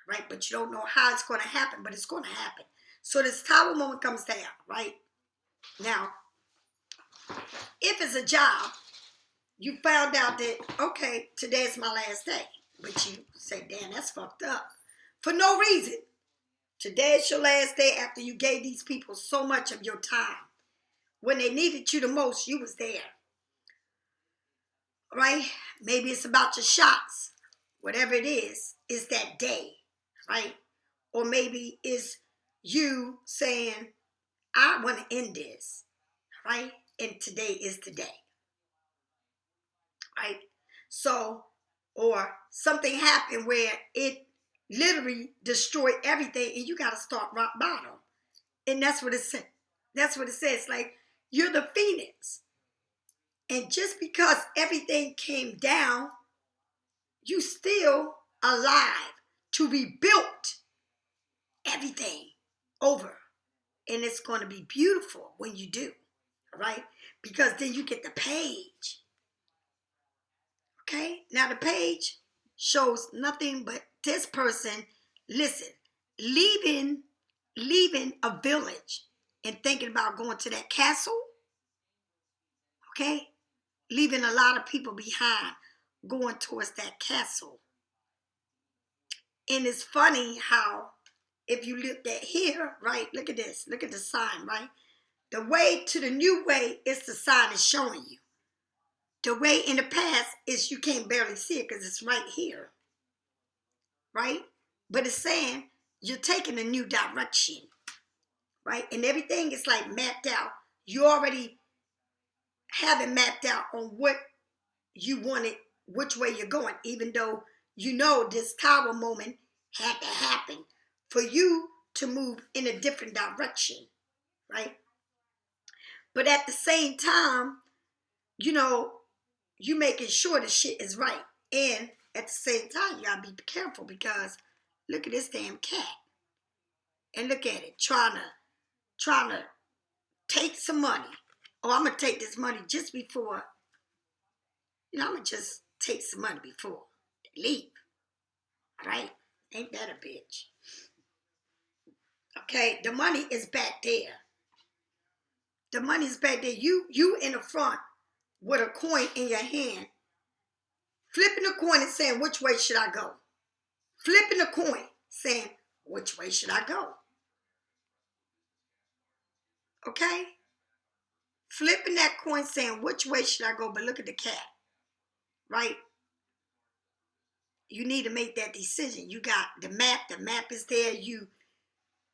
right? But you don't know how it's going to happen, but it's going to happen. So this tower moment comes down, right? Now, if it's a job, you found out that, okay, today's my last day. But you say, damn, that's fucked up. For no reason. Today's your last day after you gave these people so much of your time. When they needed you the most, you was there. Right? Maybe it's about your shots. Whatever it is that day. Right? Or maybe it's you saying, I want to end this. Right? And today is the day. Right? So, or something happened where it literally destroyed everything and you got to start rock bottom. And that's what it said. That's what it says. Like, you're the phoenix. And just because everything came down, you still alive to rebuild everything over. And it's going to be beautiful when you do. Right? Because then you get the page. Okay? Now the page shows nothing but this person, listen, leaving a village and thinking about going to that castle. Okay? Leaving a lot of people behind going towards that castle. And it's funny how if you look at here, right, look at this. Look at the sign, right? The way to the new way is the sign is showing you. The way in the past is you can't barely see it because it's right here, right? But it's saying you're taking a new direction, right? And everything is like mapped out. You already have it mapped out on what you wanted, which way you're going, even though you know this tower moment had to happen for you to move in a different direction, right? But at the same time, you know, you making sure the shit is right. And at the same time, you gotta be careful because look at this damn cat. And look at it, trying to take some money. Oh, I'm gonna take this money just before, I'm gonna just take some money before they leave. All right? Ain't that a bitch? Okay, the money is back there. The money's back there. You in the front with a coin in your hand, flipping the coin and saying, which way should I go? Flipping the coin, saying, which way should I go? Okay? Flipping that coin, saying, which way should I go? But look at the cat, right? You need to make that decision. You got the map. The map is there.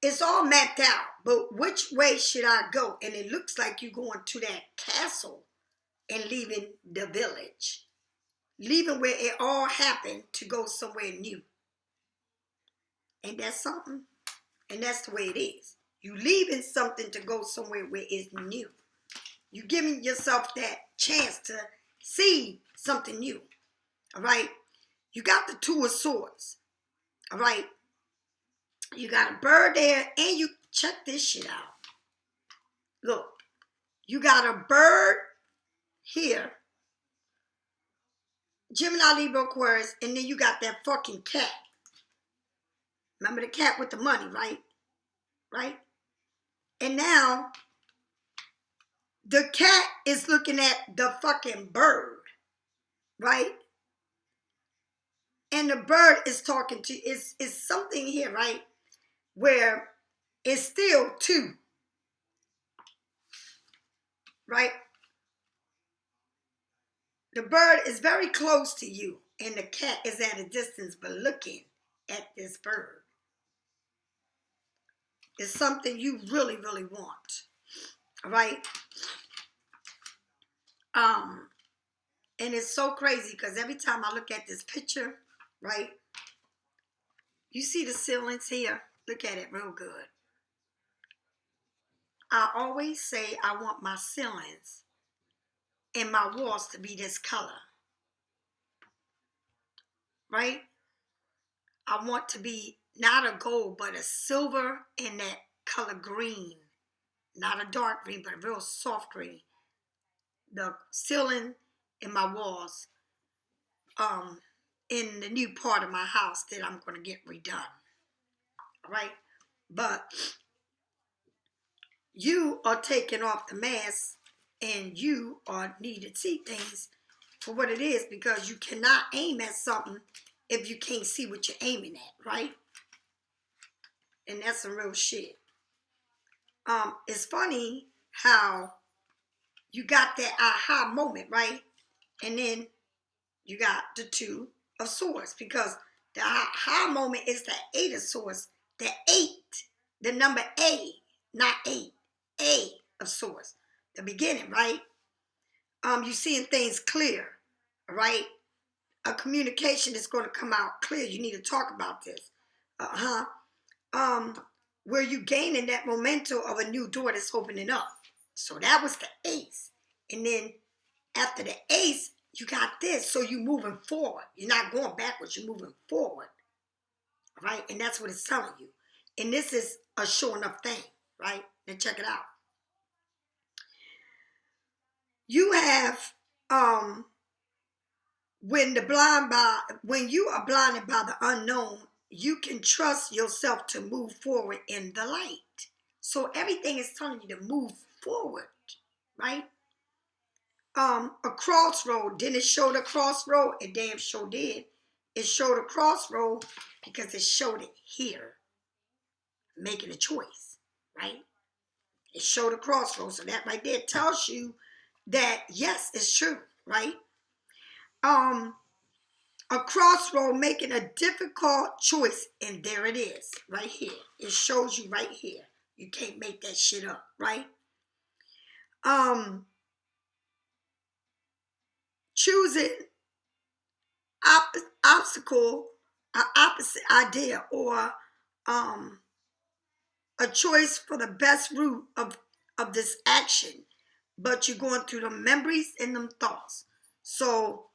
It's all mapped out. But which way should I go? And it looks like you're going to that castle and leaving the village. Leaving where it all happened to go somewhere new. Ain't that something? And that's the way it is. You leaving something to go somewhere where it's new. You giving yourself that chance to see something new. All right? You got the Two of Swords. All right? You got a bird there, and you check this shit out. Look, you got a bird here. Gemini, Libra, Aquarius, and then you got that fucking cat. Remember the cat with the money, right? Right? And now, the cat is looking at the fucking bird, right? And the bird is talking to, it's something here, right? Where it's still two, right? The bird is very close to you, and the cat is at a distance, but looking at this bird. It's something you really, really want, all right? And it's so crazy because every time I look at this picture, right? You see the ceilings here? Look at it real good. I always say I want my ceilings and my walls to be this color, right? I want to be not a gold, but a silver and that color green. Not a dark green, but a real soft green. The ceiling and my walls in the new part of my house that I'm going to get redone. All right? But you are taking off the mask and you are needed to see things for what it is because you cannot aim at something if you can't see what you're aiming at, right? And that's some real shit. It's funny how you got that aha moment, right? And then you got the Two of Swords because the aha moment is the Eight of Swords. The 8, the number A, not 8, A of Swords. The beginning, right? You seeing things clear, right? A communication is going to come out clear. You need to talk about this. Where you gaining that momentum of a new door that's opening up. So that was the Ace. And then after the Ace, you got this. So you moving forward. You're not going backwards. You're moving forward. Right? And that's what it's telling you. And this is a sure enough thing. Right? Now check it out. You have, when you are blinded by the unknown, you can trust yourself to move forward in the light. So everything is telling you to move forward, right? A crossroad. Didn't it show the crossroad? It damn sure did. It showed a crossroad because it showed it here. making a choice, right? It showed a crossroads. So that right there tells you that, yes, it's true, right? A crossroad, making a difficult choice. And there it is, right here. It shows you right here. You can't make that shit up, right? Choosing obstacle, an opposite idea, or a choice for the best route of this action, but you're going through the memories and them thoughts. So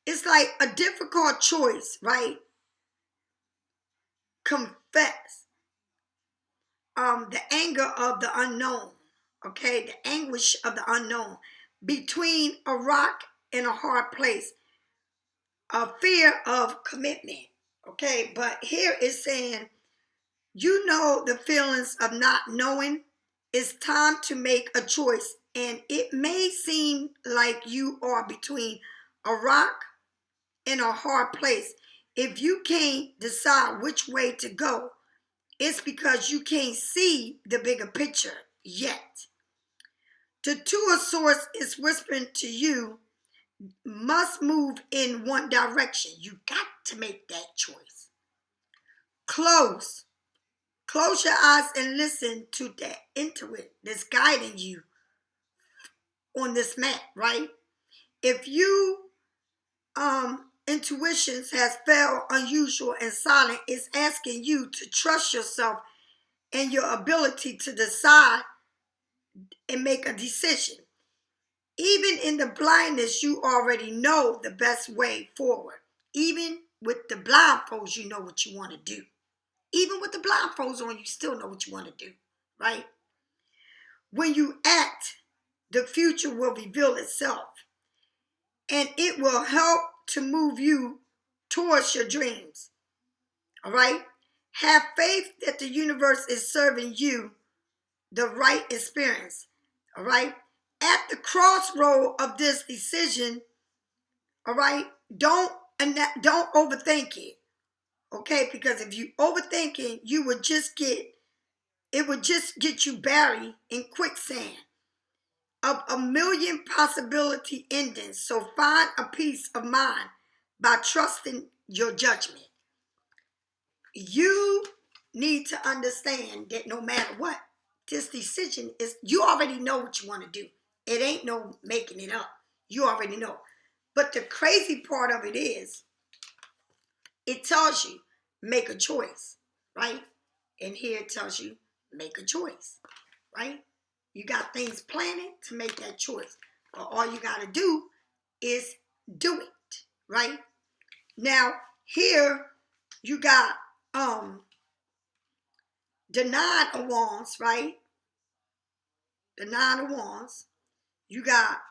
it's like a difficult choice, right? Confess the anger of the unknown, okay? The anguish of the unknown, between a rock and a hard place, a fear of commitment, okay? But here it's saying, you know the feelings of not knowing. It's time to make a choice, and it may seem like you are between a rock and a hard place. If you can't decide which way to go, it's because you can't see the bigger picture yet. The Two of Swords is whispering to you, must move in one direction. You got to make that choice. Close your eyes and listen to that intuit that's guiding you on this map, right? If you intuitions has felt unusual and silent, it's asking you to trust yourself and your ability to decide and make a decision. Even in the blindness, you already know the best way forward. Even with the blindfolds, you know what you want to do. Even with the blindfolds on, you still know what you want to do, right? When you act, the future will reveal itself, and it will help to move you towards your dreams, all right? Have faith that the universe is serving you the right experience, all right? At the crossroad of this decision, all right, don't overthink it, okay? Because if you overthink it, it would just get you buried in quicksand of a million possibility endings. So find a peace of mind by trusting your judgment. You need to understand that no matter what, this decision is, you already know what you want to do. It ain't no making it up. You already know. But the crazy part of it is, it tells you, make a choice, right? And here it tells you, make a choice, right? You got things planning to make that choice. But all you got to do is do it, right? Now, here you got the Nine of Wands, right? The Nine of Wands. You got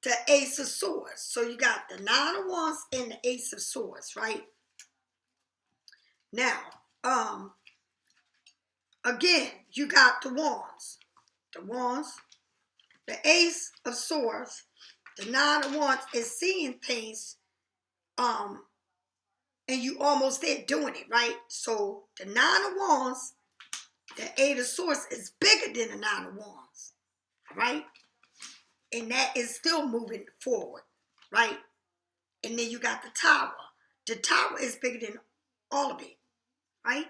the Ace of Swords. So you got the Nine of Wands and the Ace of Swords, right? Now, again, you got the Wands. The Wands, the Ace of Swords, the Nine of Wands is seeing things, and you almost there doing it, right? So the Nine of Wands, the Eight of Swords is bigger than the Nine of Wands, right? And that is still moving forward, right? And then you got the Tower. The Tower is bigger than all of it, right?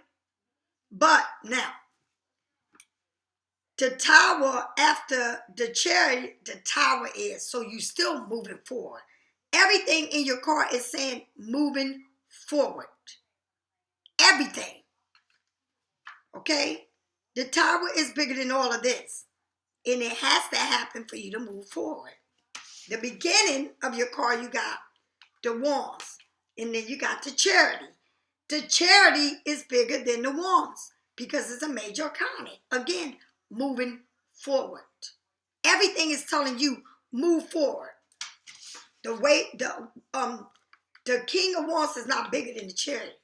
But now, the Tower, after the Chariot, the Tower is, so you still moving forward. Everything in your card is saying moving forward. Everything. Okay? The Tower is bigger than all of this. And it has to happen for you to move forward. The beginning of your card, you got the Wands. And then you got the Charity. The Charity is bigger than the Wands because it's a major arcana. Again, moving forward. Everything is telling you, move forward. The King of Wands is not bigger than the Chariot,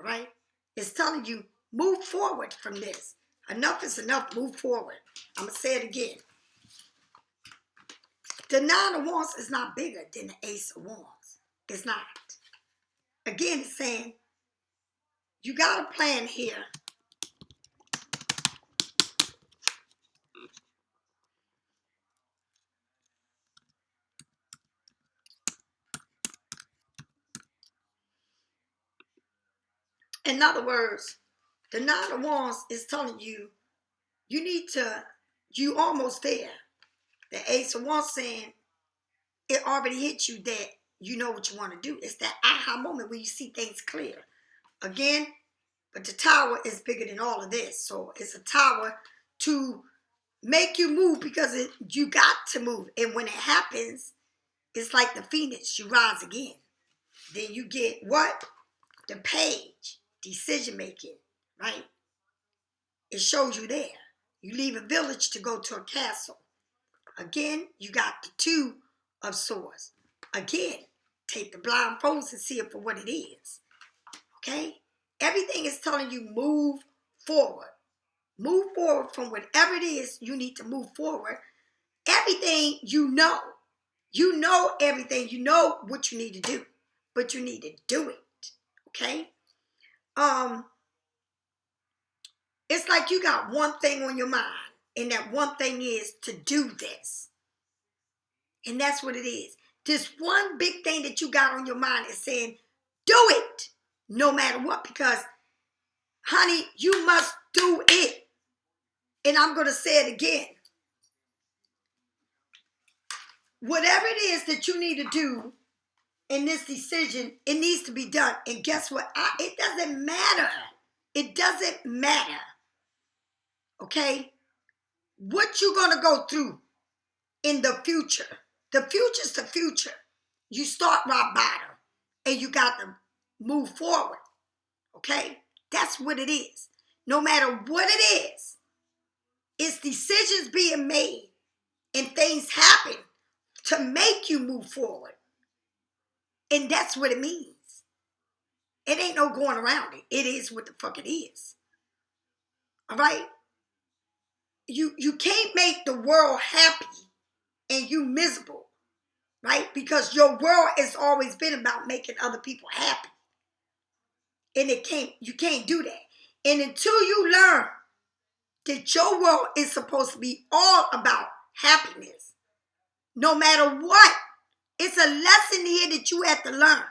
all right? It's telling you, move forward from this. Enough is enough, move forward. I'm going to say it again. The Nine of Wands is not bigger than the Ace of Wands. It's not. Again, it's saying you got a plan here. In other words, the Nine of Wands is telling you, you almost there. The Ace of Wands saying, it already hit you that you know what you want to do. It's that aha moment where you see things clear. Again, but the tower is bigger than all of this. So it's a tower to make you move because you got to move. And when it happens, it's like the phoenix, you rise again. Then you get what? The page, decision making, right? It shows you there. You leave a village to go to a castle. Again, you got the Two of Swords. Again, take the blindfolds and see it for what it is. Okay? Everything is telling you move forward. Move forward from whatever it is you need to move forward. Everything you know. You know everything. You know what you need to do. But you need to do it. Okay? It's like you got one thing on your mind. And that one thing is to do this. And that's what it is. This one big thing that you got on your mind is saying, do it. No matter what. Because, honey, you must do it. And I'm going to say it again. Whatever it is that you need to do in this decision, it needs to be done. And guess what? It doesn't matter. It doesn't matter. Okay? What you're going to go through in the future. The future's the future. You start rock bottom. And you got to move forward. Okay? That's what it is. No matter what it is, it's decisions being made and things happen to make you move forward. And that's what it means. It ain't no going around it. It is what the fuck it is. All right? You can't make the world happy and you miserable, right? Because your world has always been about making other people happy. And you can't do that. And until you learn that your world is supposed to be all about happiness, no matter what, it's a lesson here that you have to learn.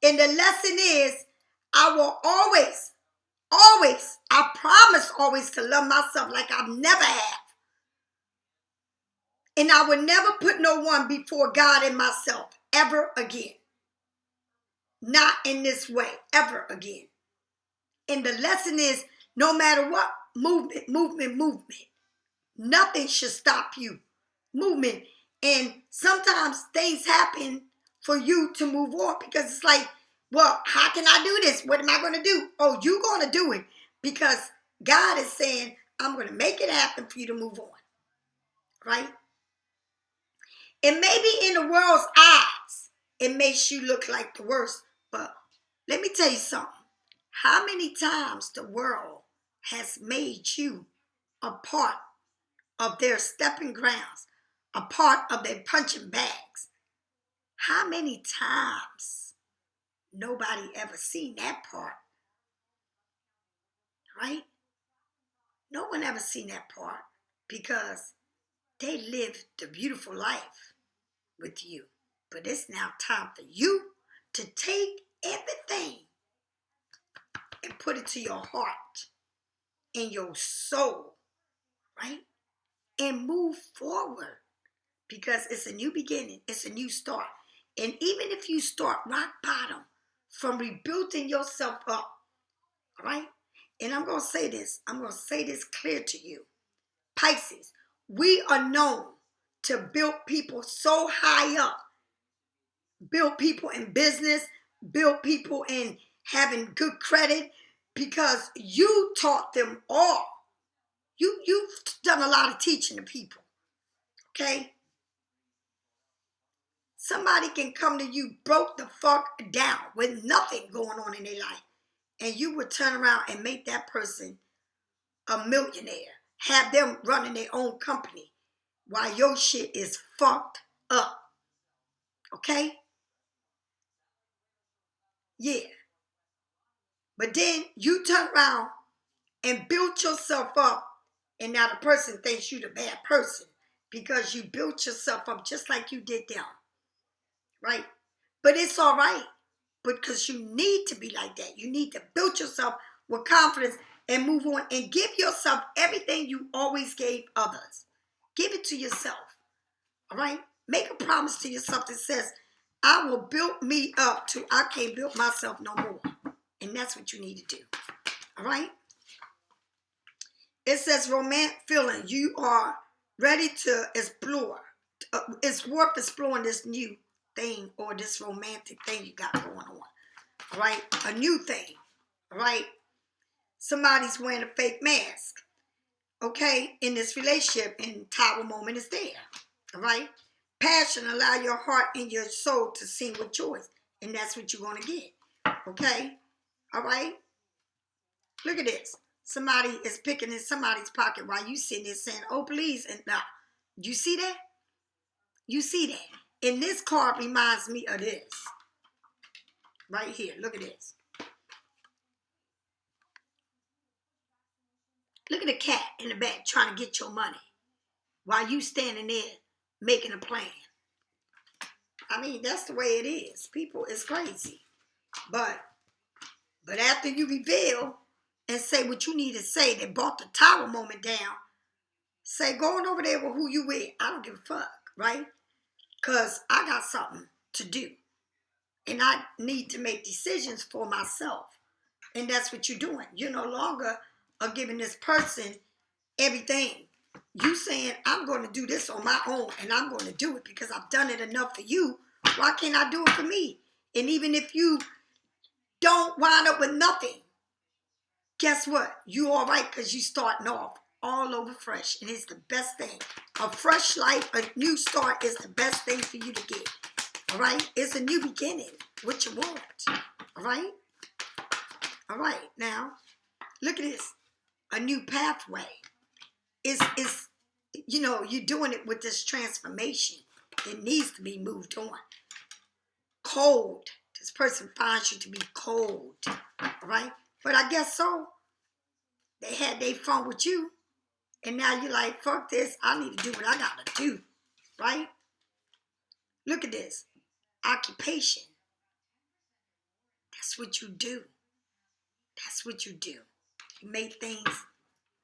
And the lesson is, I will always, I promise always to love myself like I've never have. And I will never put no one before God and myself ever again. Not in this way, ever again. And the lesson is, no matter what, movement, movement, movement. Nothing should stop you. Movement. And sometimes things happen for you to move on because it's like, well, how can I do this? What am I going to do? Oh, you're going to do it because God is saying, I'm going to make it happen for you to move on. Right? And maybe in the world's eyes, it makes you look like the worst. But let me tell you something. How many times the world has made you a part of their stepping grounds, a part of their punching bags? How many times nobody ever seen that part? Right? No one ever seen that part because they lived the beautiful life with you. But it's now time for you to take everything and put it to your heart and your soul, right? And move forward because it's a new beginning. It's a new start. And even if you start rock bottom from rebuilding yourself up, right? And I'm going to say this. I'm going to say this clear to you. Pisces, we are known to build people so high up. Build people in business. Build people in having good credit because you taught them all. You've done a lot of teaching to people. Okay? Somebody can come to you broke the fuck down with nothing going on in their life. And you would turn around and make that person a millionaire. Have them running their own company. while your shit is fucked up. Okay? Yeah. But then you turn around and build yourself up, and now the person thinks you the bad person because you built yourself up just like you did them. Right? But it's all right because you need to be like that. You need to build yourself with confidence and move on and give yourself everything you always gave others. Give it to yourself. All right? Make a promise to yourself that says, I will build me up till I can't build myself no more. And that's what you need to do. All right? It says romantic feeling. You are ready to explore. It's worth exploring this new thing or this romantic thing you got going on. All right? A new thing. All right? Somebody's wearing a fake mask. Okay? In this relationship, and Tower moment is there. All right? Passion, allow your heart and your soul to sing with joy. And that's what you're going to get. Okay? All right? Look at this. Somebody is picking in somebody's pocket while you sitting there saying, oh, please. And now, you see that? You see that? And this card reminds me of this. Right here. Look at this. Look at the cat in the back trying to get your money while you standing there making a plan. I mean, that's the way it is. People is crazy. But after you reveal and say what you need to say that brought the Tower moment down, say, go on over there with who you with. I don't give a fuck, right? Because I got something to do. And I need to make decisions for myself. And that's what you're doing. You're no longer giving this person everything. You saying, I'm going to do this on my own. And I'm going to do it because I've done it enough for you. Why can't I do it for me? And even if you don't wind up with nothing, guess what? You all right because you starting off all over fresh. And it's the best thing. A fresh life, a new start is the best thing for you to get. All right? It's a new beginning. What you want. All right? All right. Now, look at this. A new pathway. It's you know, you're doing it with this transformation. It needs to be moved on. Cold. This person finds you to be cold. All right? But I guess so. They had their fun with you. And now you're like, fuck this. I need to do what I got to do. Right? Look at this. Occupation. That's what you do. That's what you do. You make things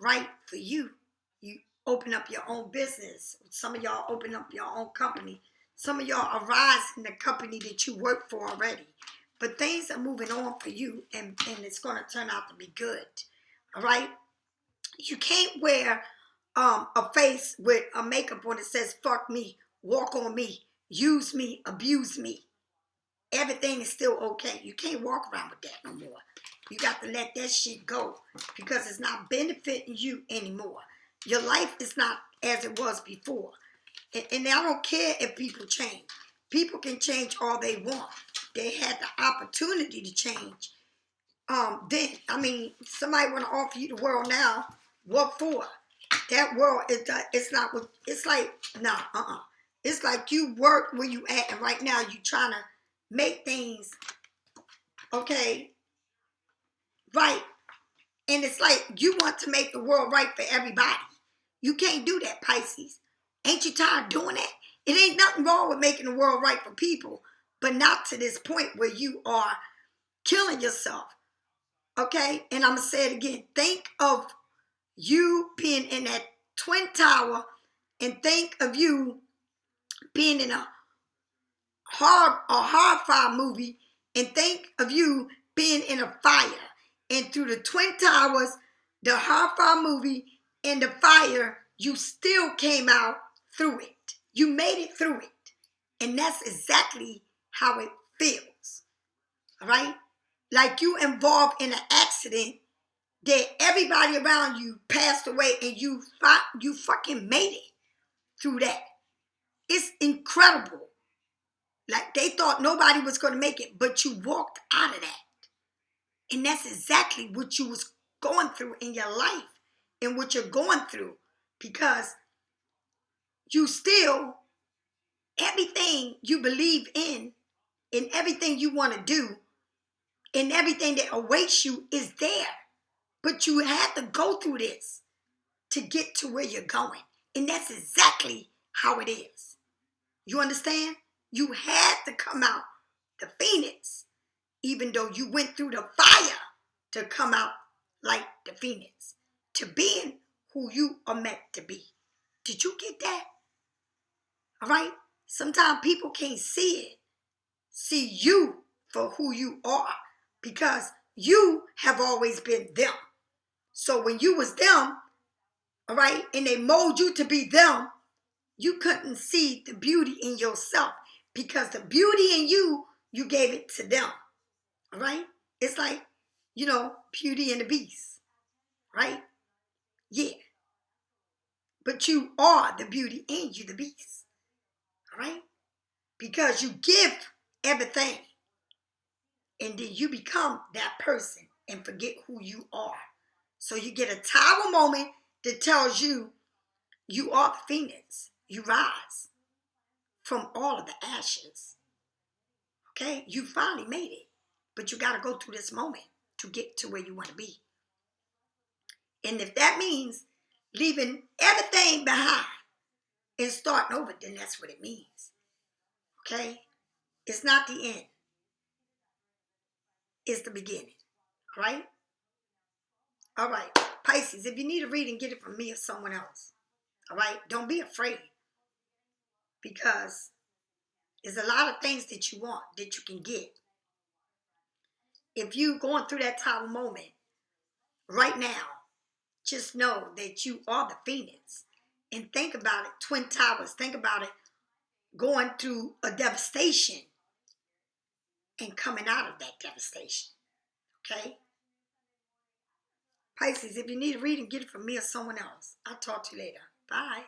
right for you. You open up your own business. Some of y'all open up your own company. Some of y'all are rising the company that you work for already. But things are moving on for you, and it's going to turn out to be good. All right? You can't wear a face with a makeup on that says, fuck me, walk on me, use me, abuse me. Everything is still okay. You can't walk around with that no more. You got to let that shit go because it's not benefiting you anymore. Your life is not as it was before. And I don't care if people change. People can change all they want. They had the opportunity to change. Then, I mean, somebody want to offer you the world now. What for? That world, it's not, it's like, nah, It's like you work where you at, and right now you trying to make things, okay, right. And it's like you want to make the world right for everybody. You can't do that, Pisces. Ain't you tired of doing that? It ain't nothing wrong with making the world right for people, but not to this point where you are killing yourself. Okay? And I'm going to say it again. Think of you being in that Twin Tower and think of you being in a horror movie and think of you being in a fire. And through the Twin Towers, the horror movie, and the fire, you still came out through it. You made it through it. And that's exactly how it feels. All right? Like you involved in an accident that everybody around you passed away and you fucking made it through that. It's incredible. Like they thought nobody was going to make it, but you walked out of that. And that's exactly what you was going through in your life and what you're going through. Because you still, everything you believe in everything you want to do, and everything that awaits you is there. But you have to go through this to get to where you're going. And that's exactly how it is. You understand? You had to come out the phoenix, even though you went through the fire to come out like the phoenix, to being who you are meant to be. Did you get that? All right? Sometimes people can't see you for who you are, because you have always been them. So when you was them, all right, and they mold you to be them, you couldn't see the beauty in yourself, because the beauty in you, you gave it to them. All right? It's like, Beauty and the Beast, right? Yeah. But you are the beauty and you the beast. All right? Because you give everything, and then you become that person and forget who you are. So you get a tower moment that tells you you are the phoenix. You rise from all of the ashes. Okay? You finally made it. But you got to go through this moment to get to where you want to be. And if that means leaving everything behind and starting over, then that's what it means. Okay? It's not the end. It's the beginning. Right? All right. Pisces, if you need a reading, get it from me or someone else. All right? Don't be afraid. Because there's a lot of things that you want that you can get. If you going through that type of moment right now, just know that you are the phoenix. And think about it, Twin Towers. Think about it, going through a devastation and coming out of that devastation. Okay? Pisces, if you need a reading, get it from me or someone else. I'll talk to you later. Bye.